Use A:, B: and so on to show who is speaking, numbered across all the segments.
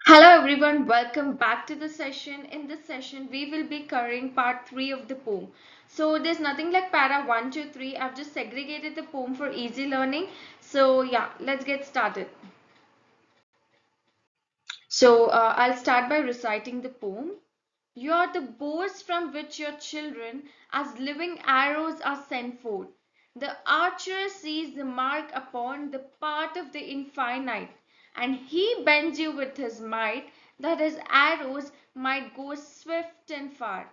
A: Hello everyone, welcome back to the session. In this session, we will be covering part 3 of the poem. So there's nothing like para 1, 2, 3. I've just segregated the poem for easy learning. So yeah, let's get started. So I'll start by reciting the poem. You are the bows from which your children, as living arrows, are sent forth. The archer sees the mark upon the path of the infinite, and he bends you with his might, that his arrows might go swift and far.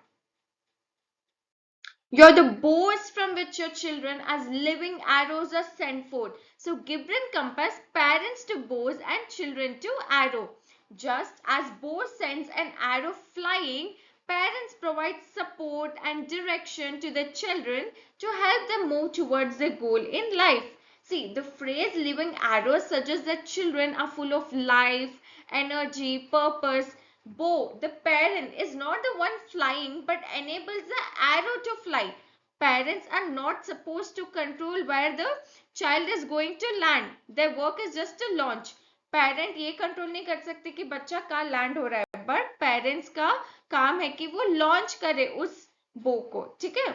A: You're the bows from which your children, as living arrows, are sent forth. So, Gibran compares parents to bows and children to arrow. Just as bow sends an arrow flying, parents provide support and direction to their children to help them move towards their goal in life. See, the phrase living arrows suggests that children are full of life, energy, purpose. Bow, the parent, is not the one flying but enables the arrow to fly. Parents are not supposed to control where the child is going to land. Their work is just to launch. Parent ये control नहीं कर सकते कि बच्चा कहाँ land हो रहा है, बट पेरेंट्स का काम है कि वो लॉन्च करे उस बो को. ठीक है.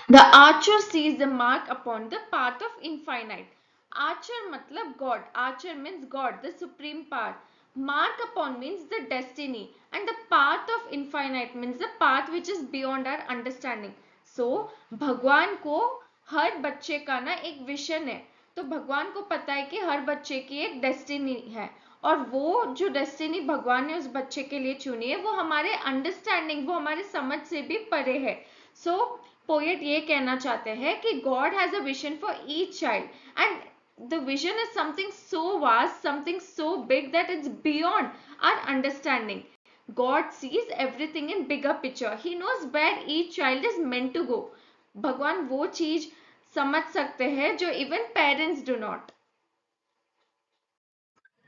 A: The archer sees the mark upon the path of infinite. Archer matlab God. Archer means God, the supreme power. Mark upon means the destiny, and the path of infinite means the path which is beyond our understanding. So भगवान को हर बच्चे का ना एक vision है. तो भगवान को पता है कि हर बच्चे की एक डेस्टिनी है, और वो जो डेस्टिनी भगवान ने उस बच्चे के लिए चुनी है वो हमारे अंडरस्टैंडिंग, वो हमारे समझ से भी परे है. सो पोएट ये कहना चाहते हैं कि God has a vision for each child, and the vision is something so vast, something so big that it's beyond our understanding. God sees everything in bigger picture. He knows where each child is meant to go. भगवान वो चीज समझ सकते हैं जो even parents do not.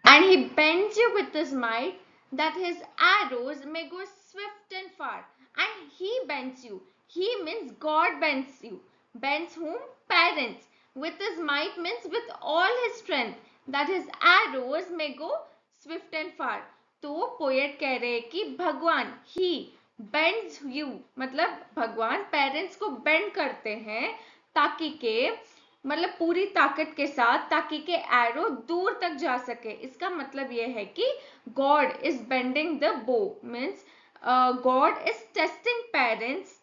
A: And he bends you with his might, that his arrows may go swift and far. And he bends you. He means God bends you. Bends whom? Parents. With his might means with all his strength, that his arrows may go swift and far. तो poet कह रहे हैं कि भगवान ही bends you, मतलब भगवान parents को bend करते हैं ताकि के मतलब पूरी ताकत के साथ, ताकि के एरो दूर तक जा सके. इसका मतलब यह है कि गॉड इज बेंडिंग द बो, means God is testing parents.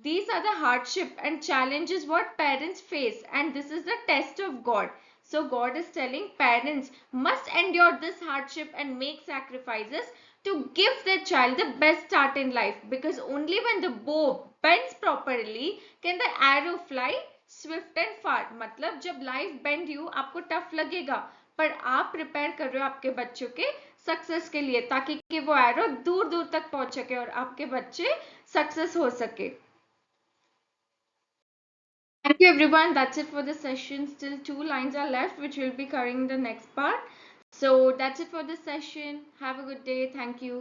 A: These are the hardship and challenges what parents face, and this is the test of God. So God is telling parents must endure this hardship and make sacrifices to give their child the best start in life, because only when the bow bends properly can the arrow fly swift and far. मतलब जब life bend you आपको tough लगेगा, पर आप prepare कर रहे हो आपके बच्चों के सक्सेस के लिए, ताकि कि वो एरो दूर दूर तक पहुंच सके और आपके बच्चे सक्सेस हो सके. Thank you everyone. That's it for the session. Still 2 lines are left which we'll be covering in the next part. So that's it for the session. Have a good day. Thank you.